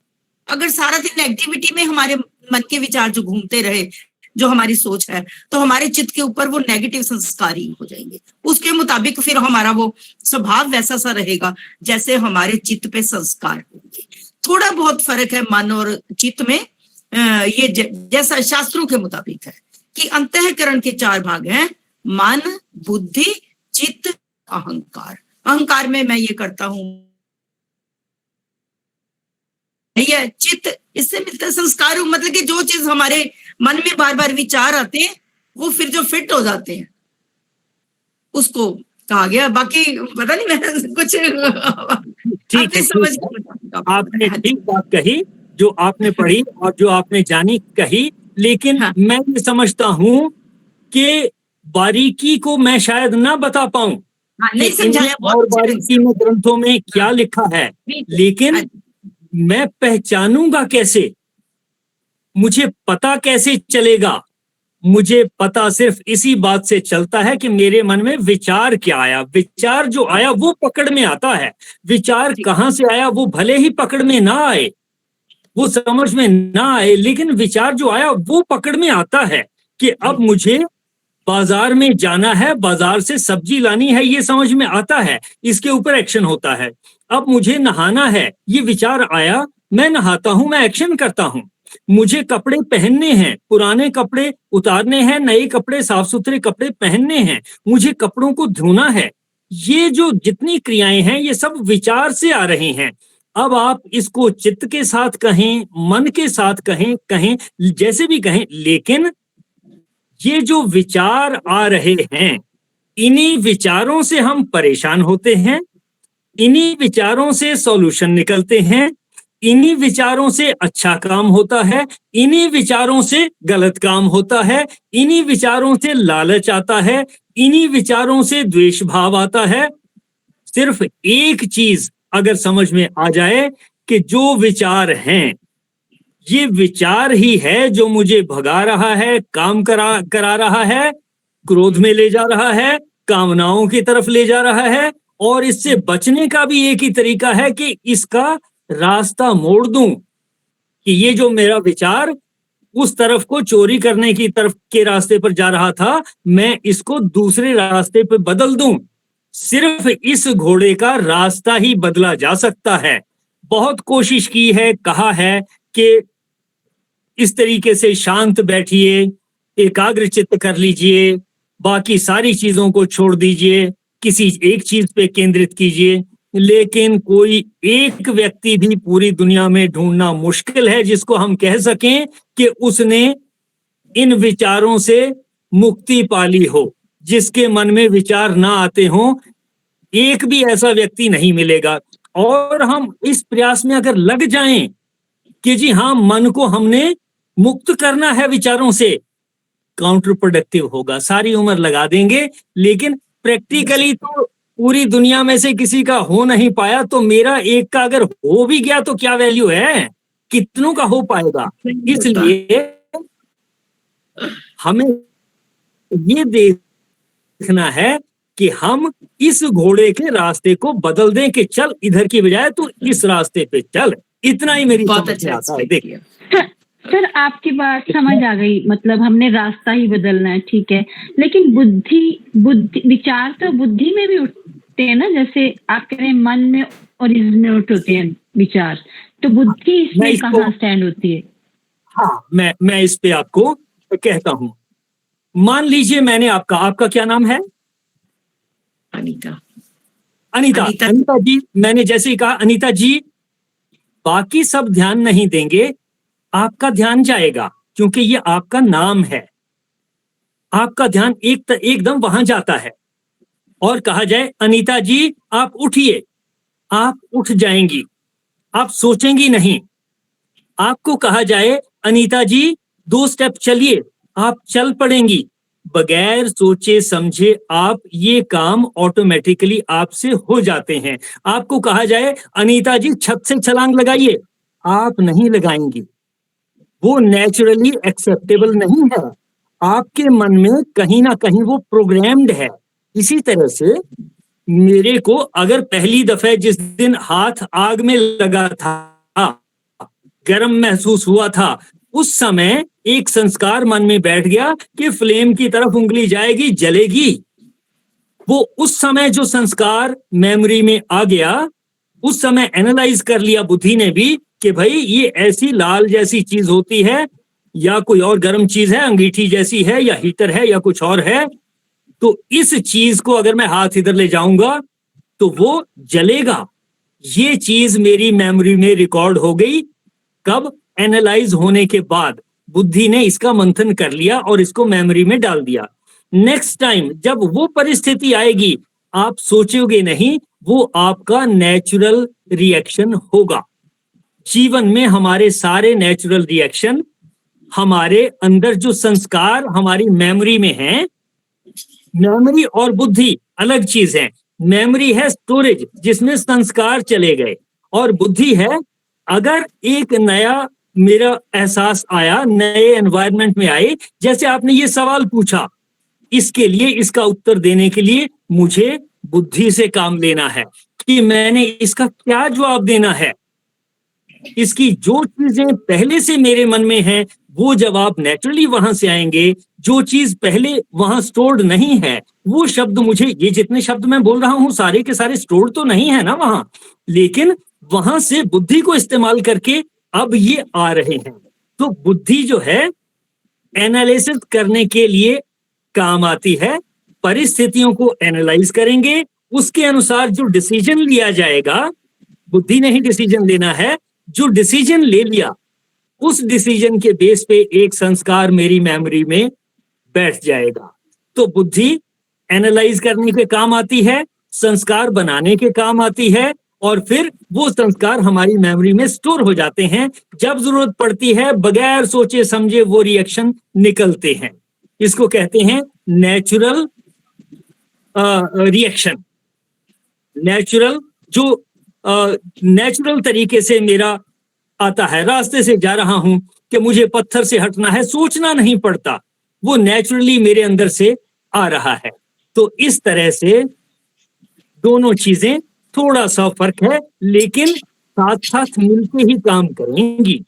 अगर सारा दिन नेगेटिविटी में हमारे मन के विचार जो घूमते रहे, जो हमारी सोच है, तो हमारे चित्त के ऊपर वो नेगेटिव संस्कार ही हो जाएंगे। उसके मुताबिक फिर हमारा वो स्वभाव वैसा सा रहेगा जैसे हमारे चित्त पे संस्कार होंगे। थोड़ा बहुत फर्क है मन और चित्त में। ये जैसा शास्त्रों के मुताबिक है कि अंतःकरण के 4 भाग हैं, मन, बुद्धि, चित्त, अहंकार। अहंकार में मैं ये करता हूं, ये चित्त, इससे मिलता है संस्कार। मतलब कि जो चीज हमारे मन में बार बार विचार आते हैं, वो फिर जो फिट हो जाते हैं, उसको कहा गया। बाकी पता नहीं, मैं कुछ ठीक है, आपने ठीक बात कही, जो आपने पढ़ी और जो आपने जानी कही, लेकिन हाँ। मैं ये समझता हूं कि बारीकी को मैं शायद ना बता पाऊं, नहीं समझाया और बारीकी में ग्रंथों में क्या लिखा है, लेकिन मैं पहचानूंगा कैसे, मुझे पता कैसे चलेगा? मुझे पता सिर्फ इसी बात से चलता है कि मेरे मन में विचार क्या आया। विचार जो आया वो पकड़ में आता है। विचार कहाँ से आया वो भले ही पकड़ में ना आए, वो समझ में ना आए, लेकिन विचार जो आया वो पकड़ में आता है कि अब मुझे बाजार में जाना है, बाजार से सब्जी लानी है, ये समझ में आता है, इसके ऊपर एक्शन होता है। अब मुझे नहाना है, ये विचार आया, मैं नहाता हूं, मैं एक्शन करता हूं। मुझे कपड़े पहनने हैं, पुराने कपड़े उतारने हैं, नए कपड़े, साफ सुथरे कपड़े पहनने हैं, मुझे कपड़ों को धोना है। ये जो जितनी क्रियाएं हैं, ये सब विचार से आ रही हैं। अब आप इसको चित्त के साथ कहें, मन के साथ कहें जैसे भी कहें, लेकिन ये जो विचार आ रहे हैं, इन्हीं विचारों से हम परेशान होते हैं, इन्हीं विचारों से सॉल्यूशन निकलते हैं, इन्हीं विचारों से अच्छा काम होता है, इन्हीं विचारों से गलत काम होता है, इन्हीं विचारों से लालच आता है, इन्हीं विचारों से द्वेष भाव आता है। सिर्फ एक चीज अगर समझ में आ जाए कि जो विचार हैं, ये विचार ही है जो मुझे भगा रहा है, काम करा रहा है, क्रोध में ले जा रहा है, कामनाओं की तरफ ले जा रहा है, और इससे बचने का भी एक ही तरीका है कि इसका रास्ता मोड़ दूं, कि ये जो मेरा विचार उस तरफ को चोरी करने की तरफ के रास्ते पर जा रहा था, मैं इसको दूसरे रास्ते पर बदल दूं। सिर्फ इस घोड़े का रास्ता ही बदला जा सकता है। बहुत कोशिश की है, कहा है कि इस तरीके से शांत बैठिए, एकाग्र चित्त कर लीजिए, बाकी सारी चीजों को छोड़ दीजिए, किसी एक चीज पे केंद्रित कीजिए, लेकिन कोई एक व्यक्ति भी पूरी दुनिया में ढूंढना मुश्किल है जिसको हम कह सकें कि उसने इन विचारों से मुक्ति पाली हो, जिसके मन में विचार ना आते हों। एक भी ऐसा व्यक्ति नहीं मिलेगा। और हम इस प्रयास में अगर लग जाएं कि जी हाँ, मन को हमने मुक्त करना है विचारों से, काउंटर प्रोडक्टिव होगा। सारी उम्र लगा देंगे, लेकिन प्रैक्टिकली तो पूरी दुनिया में से किसी का हो नहीं पाया, तो मेरा एक का अगर हो भी गया तो क्या वैल्यू है, कितनों का हो पाएगा। इसलिए हमें ये देखना है कि हम इस घोड़े के रास्ते को बदल दें कि चल इधर की बजाय तू इस रास्ते पे चल, इतना ही मेरी बहुत समझ अच्छा में आता है। एक्सप्लेन देख किया। सर आपकी बात समझ आ गई, मतलब हमने रास्ता ही बदलना है, ठीक है, लेकिन बुद्धि विचार तो बुद्धि में भी उठते हैं ना, जैसे आप कह रहे हैं मन में और इसमें होते हैं विचार, तो बुद्धि मैं इसमें इसको कहाँ स्टैंड होती है? हाँ मैं इस पे आपको कहता हूं। मान लीजिए मैंने आपका क्या नाम है? अनीता। अनीता जी, मैंने जैसे ही कहा अनीता जी, बाकी सब ध्यान नहीं देंगे, आपका ध्यान जाएगा, क्योंकि ये आपका नाम है। आपका ध्यान एकदम वहां जाता है और कहा जाए अनीता जी आप उठिए, आप उठ जाएंगी, आप सोचेंगी नहीं। आपको कहा जाए अनीता जी 2 स्टेप चलिए, आप चल पड़ेंगी, बगैर सोचे समझे आप ये काम ऑटोमेटिकली आपसे हो जाते हैं। आपको कहा जाए अनीता जी छत से छलांग लगाइए, आप नहीं लगाएंगी, वो नेचुरली एक्सेप्टेबल नहीं है, आपके मन में कहीं ना कहीं वो प्रोग्राम्ड है। इसी तरह से मेरे को अगर पहली दफे जिस दिन हाथ आग में लगा था, गर्म महसूस हुआ था, उस समय एक संस्कार मन में बैठ गया कि फ्लेम की तरफ उंगली जाएगी, जलेगी। वो उस समय जो संस्कार मेमोरी में आ गया, उस समय एनालाइज कर लिया बुद्धि ने भी कि भाई ये ऐसी लाल जैसी चीज होती है, या कोई और गर्म चीज है, अंगीठी जैसी है, या हीटर है, या कुछ और है, तो इस चीज को अगर मैं हाथ इधर ले जाऊंगा तो वो जलेगा। ये चीज मेरी मेमोरी में रिकॉर्ड हो गई। कब? एनालाइज होने के बाद बुद्धि ने इसका मंथन कर लिया और इसको मेमोरी में डाल दिया। नेक्स्ट टाइम जब वो परिस्थिति आएगी, आप सोचोगे नहीं, वो आपका नेचुरल रिएक्शन होगा। जीवन में हमारे सारे नेचुरल रिएक्शन, हमारे अंदर जो संस्कार हमारी मेमोरी में हैं, मेमोरी और बुद्धि अलग चीज है। मेमोरी है स्टोरेज जिसमें संस्कार चले गए, और बुद्धि है अगर एक नया मेरा एहसास आया, नए एनवायरनमेंट में आए, जैसे आपने ये सवाल पूछा, इसके लिए इसका उत्तर देने के लिए मुझे बुद्धि से काम लेना है कि मैंने इसका क्या जवाब देना है। इसकी जो चीजें पहले से मेरे मन में हैं वो जवाब नेचुरली वहां से आएंगे। जो चीज पहले वहां स्टोर्ड नहीं है, वो शब्द मुझे, ये जितने शब्द मैं बोल रहा हूं सारे के सारे स्टोर्ड तो नहीं है ना वहां, लेकिन वहां से बुद्धि को इस्तेमाल करके अब ये आ रहे हैं। तो बुद्धि जो है एनालिसिस करने के लिए काम आती है। परिस्थितियों को एनालाइज करेंगे, उसके अनुसार जो डिसीजन लिया जाएगा, बुद्धि ने ही डिसीजन लेना है, जो डिसीजन ले लिया उस डिसीजन के बेस पे एक संस्कार मेरी मेमोरी में बैठ जाएगा। तो बुद्धि एनालाइज करने के काम आती है, संस्कार बनाने के काम आती है, और फिर वो संस्कार हमारी मेमोरी में स्टोर हो जाते हैं। जब जरूरत पड़ती है बगैर सोचे समझे वो रिएक्शन निकलते हैं। इसको कहते हैं नेचुरल रिएक्शन। नेचुरल जो नेचुरल तरीके से मेरा आता है, रास्ते से जा रहा हूं कि मुझे पत्थर से हटना है, सोचना नहीं पड़ता, वो नेचुरली मेरे अंदर से आ रहा है। तो इस तरह से दोनों चीजें थोड़ा सा फर्क है, लेकिन साथ साथ मिलके ही काम करेंगी।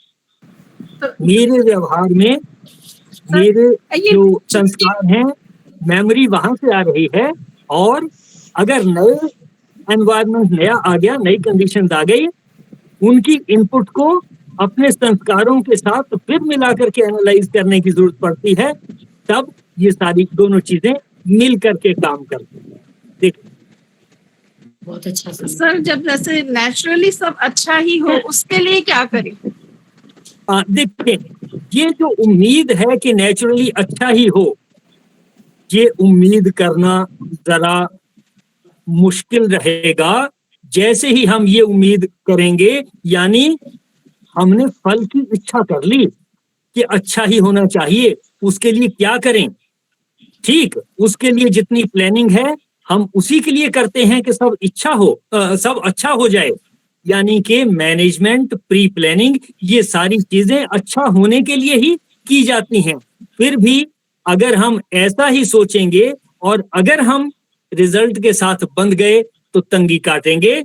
मेरे व्यवहार में मेरे जो संस्कार हैं, मेमोरी वहां से आ रही है, और अगर नए एनवायरनमेंट नया आ गया, नई कंडीशंस आ गई, उनकी इनपुट को अपने संस्कारों के साथ फिर मिलाकर के एनालाइज करने की जरूरत पड़ती है। तब ये सारी दोनों चीजें मिल करके काम करती हैं। देखिए बहुत अच्छा सर, जब जैसे नेचुरली सब अच्छा ही हो, उसके लिए क्या करें? देखिए, ये जो उम्मीद है कि नेचुरली अच्छा ही हो, ये उम्मीद करना जरा मुश्किल रहेगा। जैसे ही हम ये उम्मीद करेंगे, यानी हमने फल की इच्छा कर ली कि अच्छा ही होना चाहिए, उसके लिए क्या करें? ठीक, उसके लिए जितनी प्लानिंग है हम उसी के लिए करते हैं कि सब सब अच्छा हो जाए। यानी कि मैनेजमेंट, प्री प्लानिंग, ये सारी चीजें अच्छा होने के लिए ही की जाती हैं। फिर भी अगर हम ऐसा ही सोचेंगे और अगर हम रिजल्ट के साथ बंध गए तो तंगी काटेंगे।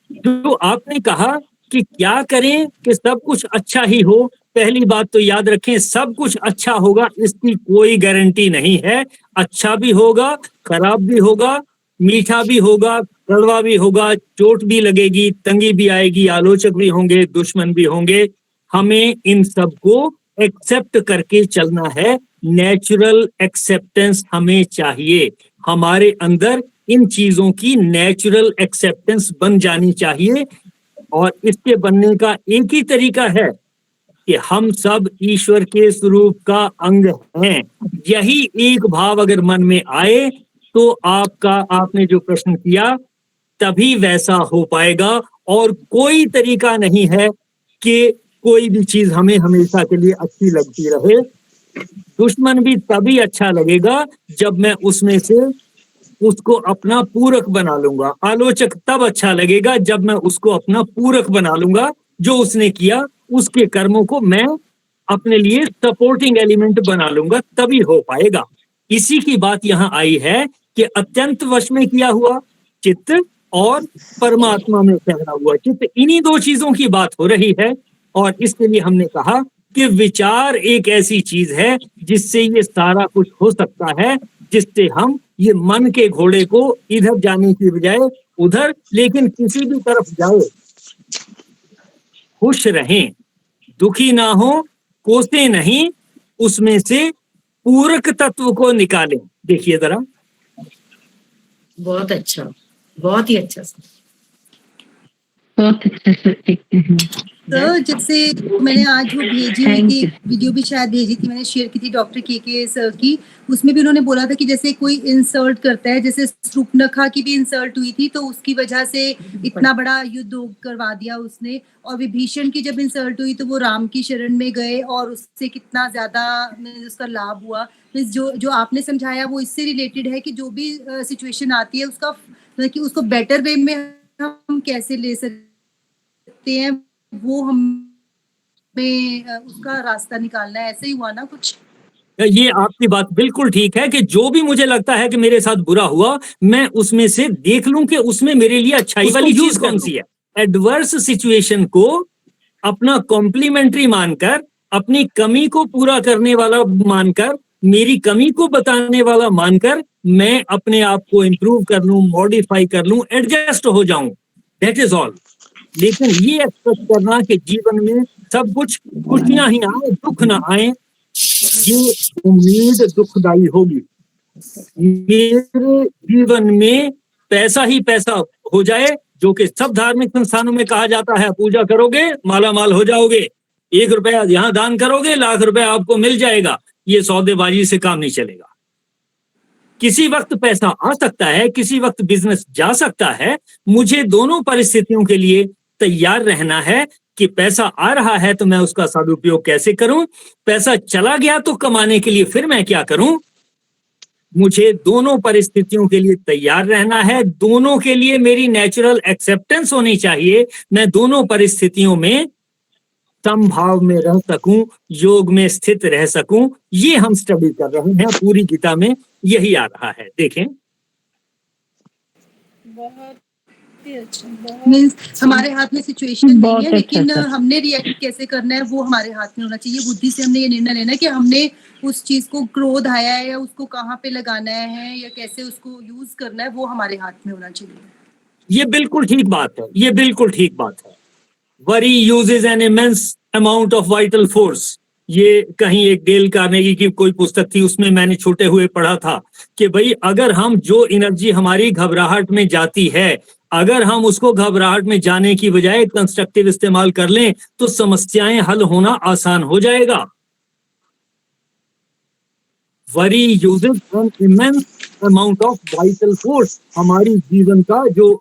तो आपने कहा कि क्या करें कि सब कुछ अच्छा ही हो। पहली बात तो याद रखें, सब कुछ अच्छा होगा इसकी कोई गारंटी नहीं है। अच्छा भी होगा, खराब भी होगा, मीठा भी होगा, कड़वा भी होगा, चोट भी लगेगी, तंगी भी आएगी, आलोचक भी होंगे, दुश्मन भी होंगे। हमें इन सबको एक्सेप्ट करके चलना है। नेचुरल एक्सेप्टेंस हमें चाहिए। हमारे अंदर इन चीजों की नेचुरल एक्सेप्टेंस बन जानी चाहिए। और इसके बनने का एक ही तरीका है कि हम सब ईश्वर के स्वरूप का अंग हैं। यही एक भाव अगर मन में आए तो आपने जो प्रश्न किया तभी वैसा हो पाएगा। और कोई तरीका नहीं है कि कोई भी चीज हमें हमेशा के लिए अच्छी लगती रहे। दुश्मन भी तभी अच्छा लगेगा जब मैं उसमें से उसको अपना पूरक बना लूंगा। आलोचक तब अच्छा लगेगा जब मैं उसको अपना पूरक बना लूंगा। जो उसने किया उसके कर्मों को मैं अपने लिए सपोर्टिंग एलिमेंट बना लूंगा, तभी हो पाएगा। इसी की बात यहाँ आई है कि अत्यंत वश में किया हुआ चित्त और परमात्मा में ठहरा हुआ चित्त, इन्हीं दो चीजों की बात हो रही है। और इसके लिए हमने कहा कि विचार एक ऐसी चीज है जिससे ये सारा कुछ हो सकता है, जिससे हम ये मन के घोड़े को इधर जाने की बजाय उधर, लेकिन किसी भी तरफ जाए खुश रहें, दुखी ना हो, कोसे नहीं, उसमें से पूरक तत्व को निकालें। देखिए जरा, बहुत अच्छा, बहुत ही अच्छा सर। बहुत अच्छा सर, देखते हैं। तो जैसे मैंने आज वो भेजी हुई थी वीडियो भी शायद भेजी थी, मैंने शेयर की थी डॉक्टर के सर की। उसमें भी उन्होंने बोला था कि जैसे कोई इंसल्ट करता है, जैसे शूर्पणखा की भी इंसल्ट हुई थी तो उसकी वजह से इतना बड़ा युद्ध करवा दिया उसने। और विभीषण की जब इंसल्ट हुई तो वो राम की शरण में गए और उससे कितना ज्यादा उसका लाभ हुआ। जो आपने समझाया वो इससे रिलेटेड है कि जो भी सिचुएशन आती है उसका कि उसको बेटर वे में हम कैसे ले सकते हैं, वो हमें उसका रास्ता निकालना है। ऐसे ही हुआ ना कुछ? ये आपकी बात बिल्कुल ठीक है कि जो भी मुझे लगता है कि मेरे साथ बुरा हुआ, मैं उसमें से देख लूं कि उसमें मेरे लिए अच्छाई वाली चीज कौन सी है। एडवर्स सिचुएशन को अपना कॉम्प्लीमेंट्री मानकर, अपनी कमी को पूरा करने वाला मानकर, मेरी कमी को बताने वाला मानकर मैं अपने आप को इंप्रूव कर लूं, मॉडिफाई कर लूं, एडजस्ट हो जाऊं, दैट इज ऑल। लेकिन ये एक्सपेक्ट करना कि जीवन में सब कुछ खुशियां ही आए, दुख ना आए, ये उम्मीद दुखदाई होगी। मेरे जीवन में पैसा ही पैसा हो जाए, जो कि सब धार्मिक संस्थानों में कहा जाता है, पूजा करोगे माला माल हो जाओगे, 1 रुपया यहाँ दान करोगे लाख रुपया आपको मिल जाएगा, ये सौदेबाजी से काम नहीं चलेगा। किसी वक्त पैसा आ सकता है, किसी वक्त बिजनेस जा सकता है। मुझे दोनों परिस्थितियों के लिए तैयार रहना है कि पैसा आ रहा है तो मैं उसका सदुपयोग कैसे करूं, पैसा चला गया तो कमाने के लिए फिर मैं क्या करूं। मुझे दोनों परिस्थितियों के लिए तैयार रहना है, दोनों के लिए मेरी नेचुरल एक्सेप्टेंस होनी चाहिए। मैं दोनों परिस्थितियों में समभाव में रह सकूं, योग में स्थित रह सकूं। ये हम स्टडी कर रहे हैं, पूरी गीता में यही आ रहा है। देखें, बहुत ही अच्छा, मीन्स हमारे हाथ में सिचुएशन नहीं है, लेकिन अच्छा, हमने रिएक्ट कैसे करना है वो हमारे हाथ में होना चाहिए। बुद्धि से हमने ये निर्णय लेना है कि हमने उस चीज को, क्रोध आया है या उसको कहाँ पे लगाना है या कैसे उसको यूज करना है, वो हमारे हाथ में होना चाहिए। ये बिल्कुल ठीक बात है, ये बिल्कुल ठीक बात है। Worry uses an immense amount of vital force. ये कहीं एक डेल कार्नेगी की कोई पुस्तक थी, उसमें मैंने छोटे हुए पढ़ा था कि भाई अगर हम जो एनर्जी हमारी घबराहट में जाती है, अगर हम उसको घबराहट में जाने की बजाय कंस्ट्रक्टिव इस्तेमाल कर लें तो समस्याएं हल होना आसान हो जाएगा। Worry uses an immense amount of vital force. हमारी जीवन का जो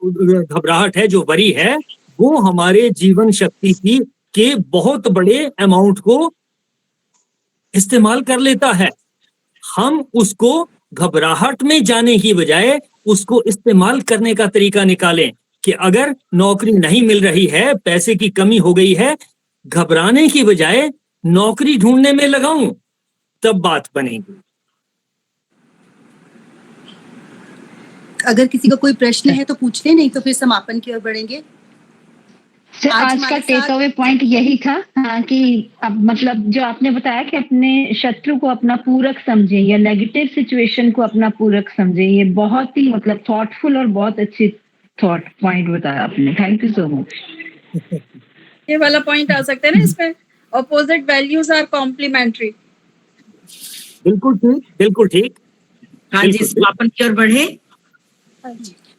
घबराहट है, जो वरी है, वो हमारे जीवन शक्ति की के बहुत बड़े अमाउंट को इस्तेमाल कर लेता है। हम उसको घबराहट में जाने की बजाय उसको इस्तेमाल करने का तरीका निकालें कि अगर नौकरी नहीं मिल रही है, पैसे की कमी हो गई है, घबराने की बजाय नौकरी ढूंढने में लगाऊं, तब बात बनेगी। अगर किसी का कोई प्रश्न है तो पूछते, नहीं तो फिर समापन की ओर बढ़ेंगे। सर आज का हमारे टेक साथ अवे पॉइंट यही था, हाँ, कि अब मतलब जो आपने बताया कि अपने शत्रु को अपना पूरक समझे या नेगेटिव सिचुएशन को अपना पूरक समझे, ये बहुत ही मतलब थॉटफुल और बहुत अच्छी थॉट पॉइंट बताया आपने। Thank you so much. ये वाला पॉइंट आ सकता है ना इसमें, ऑपोजिट वैल्यूज आर कॉम्प्लीमेंट्री। बिल्कुल ठीक, बिल्कुल ठीक। हाँ जी, बिल्कुल। समापन की ओर बढ़े।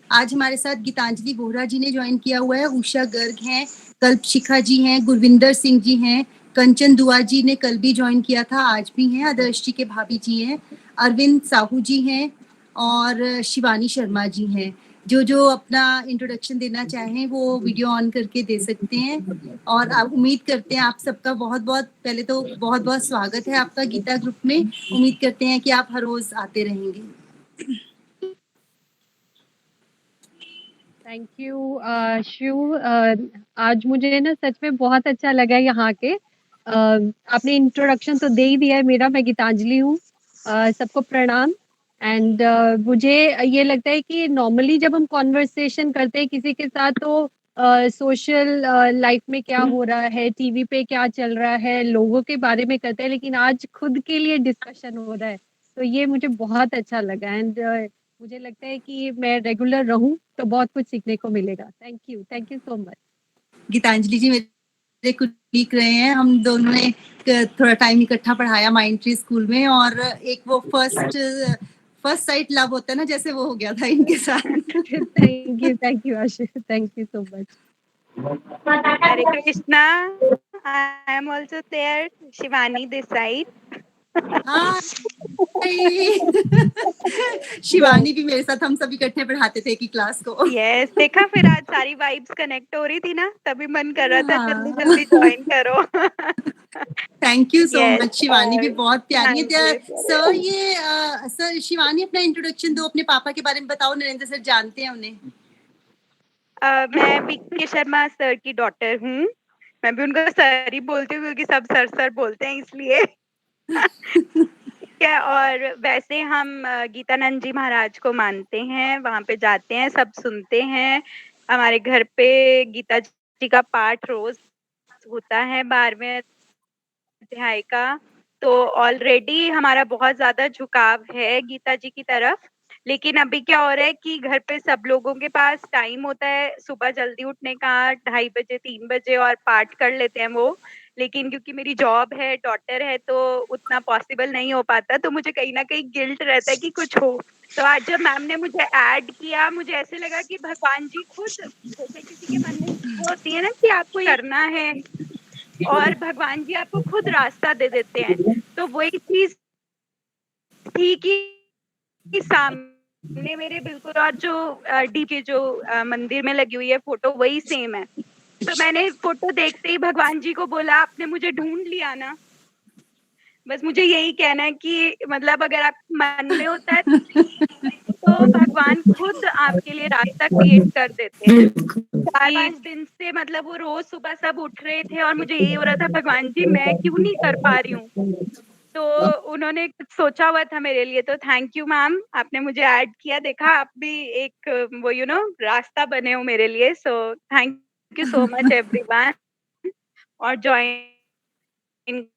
आज हमारे साथ गीतांजलि बोहरा जी ने ज्वाइन किया हुआ है, उषा गर्ग हैं, कल्पशिखा जी हैं, गुरविंदर सिंह जी हैं, कंचन दुआ जी ने कल भी ज्वाइन किया था, आज भी हैं, आदर्श जी के भाभी जी हैं, अरविंद साहू जी हैं और शिवानी शर्मा जी हैं। जो अपना इंट्रोडक्शन देना चाहें वो वीडियो ऑन करके दे सकते हैं। और आप उम्मीद करते हैं आप सबका बहुत बहुत, पहले तो बहुत बहुत स्वागत है आपका गीता ग्रुप में। उम्मीद करते हैं कि आप हर रोज आते रहेंगे। Thank you Shiv. आज मुझे ना सच में बहुत अच्छा लगा यहाँ के। आपने इंट्रोडक्शन तो दे ही दिया है मेरा, मैं गीतांजलि हूँ। सबको प्रणाम। एंड मुझे ये लगता है कि नॉर्मली जब हम कॉन्वर्सेशन करते हैं किसी के साथ तो सोशल लाइफ में क्या हो रहा है, टीवी पे क्या चल रहा है, लोगों के बारे में करते हैं, लेकिन आज खुद के लिए डिस्कशन हो रहा है, तो ये मुझे बहुत अच्छा लगा। एंड मुझे लगता है कि मैं रेगुलर रहूं तो बहुत कुछ सीखने को मिलेगा। Thank you so much. Geetanjali ji मेरे कुलीग रहे हैं, हम दोनों ने थोड़ा टाइम इकट्ठा पढ़ाया माइंड ट्री स्कूल में, और एक वो फर्स्ट साइट लव होता है ना, जैसे वो हो गया था इनके साथ। Thank you Ashu, thank you so much. Hare Krishna. I am also there. Shivani this side. हाँ शिवानी भी मेरे साथ, हम सब इकट्ठे पढ़ाते थे एक ही क्लास को। Yes, देखा फिर आज सारी वाइब्स कनेक्ट हो रही थी ना, तभी मन कर रहा था जल्दी जल्दी ज्वाइन करो। Thank you so Yes, much. Shivani भी बहुत प्यारी है। thank you. सर शिवानी अपना इंट्रोडक्शन दो, अपने पापा के बारे में बताओ, नरेंद्र सर जानते हैं उन्हें। मैं वीके शर्मा सर की डॉटर हूँ। मैं भी उनको सर ही बोलती हूँ क्योंकि सब सर सर बोलते हैं इसलिए। क्या, और वैसे हम गीतानंद जी महाराज को मानते हैं, वहां पे जाते हैं, सब सुनते हैं। हमारे घर पे गीता जी का पाठ रोज होता है 12वें अध्याय का। तो ऑलरेडी हमारा बहुत ज्यादा झुकाव है गीता जी की तरफ। लेकिन अभी क्या हो रहा है कि घर पे सब लोगों के पास टाइम होता है सुबह जल्दी उठने का, 2:30 बजे 3 बजे, और पाठ कर लेते हैं वो। लेकिन क्योंकि मेरी जॉब है, डॉटर है, तो उतना पॉसिबल नहीं हो पाता, तो मुझे कहीं ना कहीं गिल्ट रहता है कि कुछ हो। तो आज जब मैम ने मुझे ऐड किया, मुझे ऐसे लगा कि भगवान जी खुद, जैसे किसी के मन में वो होती है ना कि आपको ये करना है, और भगवान जी आपको खुद रास्ता दे देते हैं। तो वही चीज थी कि सामने मेरे बिल्कुल, और जो डी के जो मंदिर में लगी हुई है फोटो वही सेम है। तो मैंने फोटो देखते ही भगवान जी को बोला, आपने मुझे ढूंढ लिया ना। बस मुझे यही कहना है कि मतलब अगर आप मन में होता है तो भगवान खुद आपके लिए रास्ता क्रिएट कर देते हैं। 4-5 दिन से मतलब वो रोज सुबह सब उठ रहे थे और मुझे यही हो रहा था, भगवान जी मैं क्यों नहीं कर पा रही हूँ। तो उन्होंने कुछ सोचा हुआ था मेरे लिए। तो थैंक यू मैम, आपने मुझे ऐड किया। देखा, आप भी एक वो रास्ता बने हो मेरे लिए। So thank you so much everyone, और ज्वाइन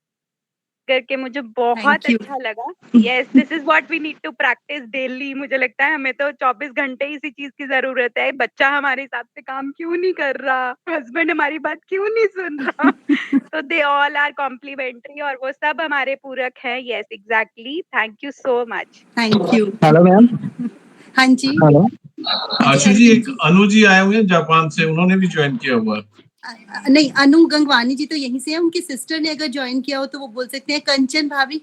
करके मुझे बहुत Thank you. अच्छा लगा। Yes, this is what we need to practise daily. मुझे लगता है हमें तो 24 घंटे इसी चीज की जरूरत है। बच्चा हमारे हिसाब से काम क्यों नहीं कर रहा, हस्बैंड हमारी बात क्यों नहीं सुन रहा। तो दे ऑल आर कॉम्प्लीमेंट्री, और वो सब हमारे पूरक हैं। Yes, exactly. Thank you so much. Thank you. Hello ma'am. हाँ जी। हेलो। आशु जी, एक अनु जी आए हुए हैं जापान से, उन्होंने भी ज्वाइन किया हुआ है। नहीं, अनु गंगवानी जी तो यहीं से है, उनकी सिस्टर ने अगर ज्वाइन किया हो तो वो बोल सकते हैं। कंचन भाभी।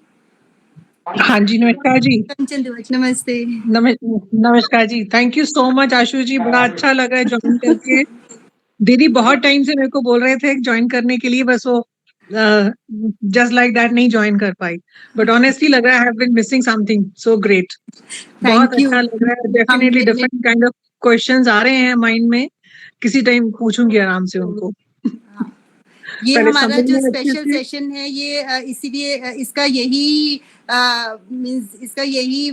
हाँ जी, नमस्कार जी। कंचन दुआ, नमस्ते। नमस्कार जी, थैंक यू सो मच आशु जी, बड़ा अच्छा लगा है ज्वाइन करके। दीदी बहुत टाइम से मेरे को बोल रहे थे ज्वाइन करने के लिए, बस वो जस्ट लाइक दैट नहीं ज्वाइन कर पाई। बट ऑनेस्टली लग रहा है I have been missing something so great. बहुत you. अच्छा लग रहा है। Definitely different kind of questions आ रहे हैं माइंड में, किसी टाइम पूछूंगी आराम से उनको। ये पहले हमारा समझ जो में अच्छे स्पेशल से सेशन है ये इसीलिए इसका यही मींस इसका यही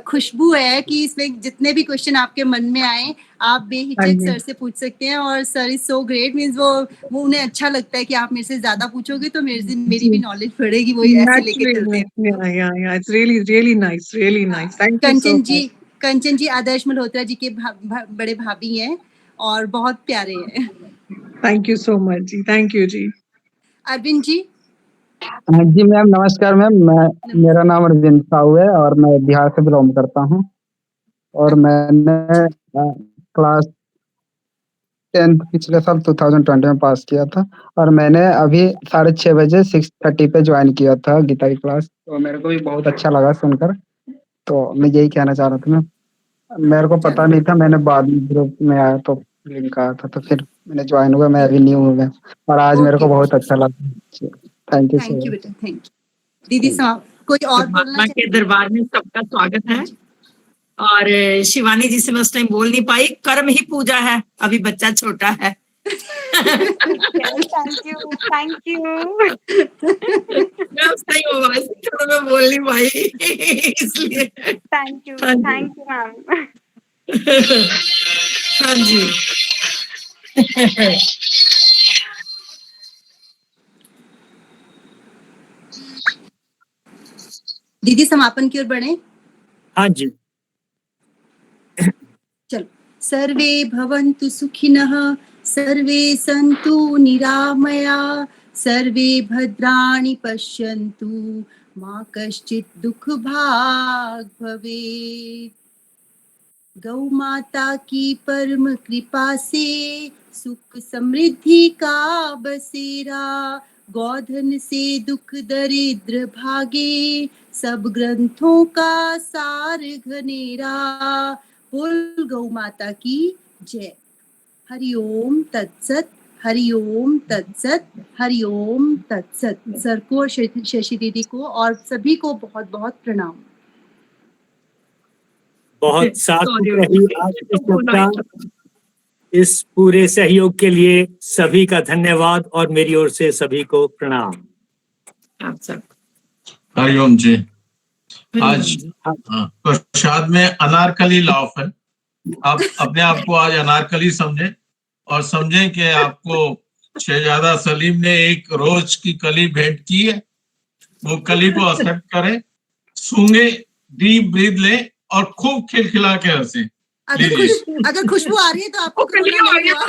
खुशबू है कि इसमें जितने भी क्वेश्चन आपके मन में आए आप हाँ बेहिचक जी सर से पूछ सकते हैं और sir is so great means वो उन्हें अच्छा लगता है कि आप मेरे से ज्यादा पूछोगे तो मेरी भी जी नॉलेज बढ़ेगी, वही ऐसे लेके चलते हैं। yeah, it's really nice, thank you so much. कंचन जी आदर्श मल्होत्रा जी के बड़े भाभी हैं और बहुत प्यारे हैं। Thank you so much जी, thank you जी। अरविंद जी। जी मैम नमस्कार मैम, मेरा नाम अरविंद साहू है और मैं बिहार से बिलोंग करता हूँ और मैंने क्लास 10th पिछले साल 2020 में पास किया था और मैंने अभी 6:30 बजे 6:30 पे ज्वाइन किया था गीता की क्लास, तो मेरे को भी बहुत अच्छा लगा सुनकर। तो मैं यही कहना चाह रहा था मैम, मेरे को पता नहीं था, मैंने बाद में ग्रुप में आया तो लिंक आया था तो फिर मैंने ज्वाइन हुआ। मैं अभी न्यू हूँ मैम और आज मेरे को बहुत अच्छा लगा। Thank you thank so you much. बेटा, थैंक यू। दीदी कोई और बोलना परमात्मा के दरबार में सबका स्वागत है। और शिवानी जी से मैं उस टाइम बोल नहीं पाई, कर्म ही पूजा है, अभी बच्चा छोटा है। थैंक यू मैं उस टाइम आवाज थोड़ा मैं बोल नहीं पाई इसलिए। Thank you ma'am. हाँ जी। दीदी समापन की ओर बढ़े। हाँ जी। चलो, सर्वे भवन्तु सुखिनः, सर्वे सन्तु निरामया, सर्वे भद्राणि पश्यन्तु, मा कश्चित् दुःख भाग् भवेत्। गौ माता की परम कृपा से सुख समृद्धि का बसेरा, गोधन से दुख दरिद्र भागे, सब ग्रंथों का सार घनेरा। बोल गौ माता की जय। हरि ओम तत्सत, हरि ओम तत्सत, हरि ओम तत्सत। सर को और शशि दीदी को और सभी को बहुत बहुत प्रणाम। बहुत सार्थक रही आज की चर्चा। इस पूरे सहयोग के लिए सभी का धन्यवाद और मेरी ओर से सभी को प्रणाम। आप सब हरिओम जी। आज प्रसाद में अनारकली लॉफ है। आप अपने आप को आज अनारकली समझें और समझें कि आपको शहजादा सलीम ने एक रोज की कली भेंट की है। वो कली को एक्सेप्ट करें, सूंघे, डीप ब्रीथ लें और खूब खिलखिला के हंसे। अगर खुशबू आ रही है तो आपको कोरोना नहीं हुआ।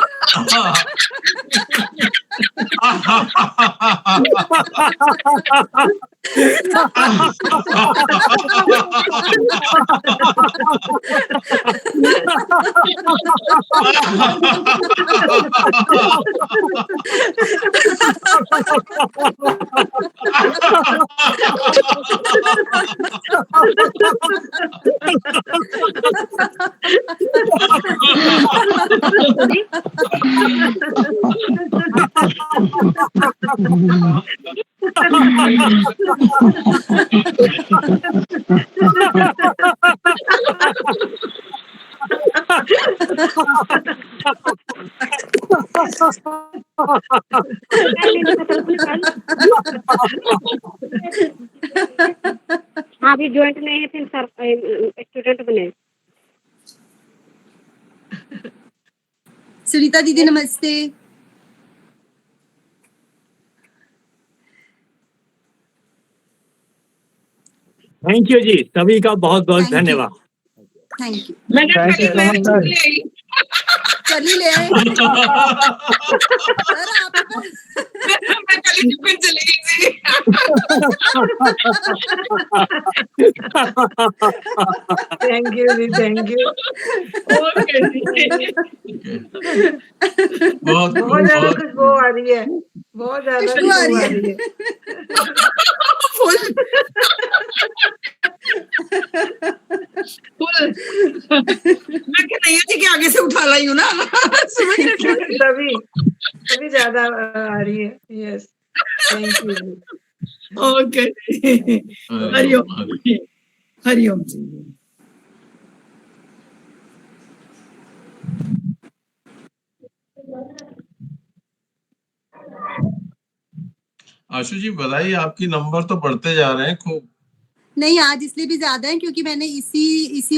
हाँ अभी ज्वाइंट नहीं है, फिर सर स्टूडेंट बने। सुनीता दीदी नमस्ते। थैंक यू जी, सभी का बहुत बहुत धन्यवाद। Thank you. कली ले आए। मैं कली टिफिन चली गई थी। थैंक यू जी, थैंक यू। बहुत ज्यादा खुशबू आ रही है, बहुत ज्यादा खुशबू आ रही है। मैं कन्हैया जी के आगे से उठा लाई हूँ ना। तभी ज्यादा आ रही है। Yes, thank you. Okay, Hariom Hariom. Ashu ji बधाई, आपकी नंबर तो बढ़ते जा रहे हैं खूब। नहीं, आज इसलिए भी ज्यादा है क्योंकि मैंने इसी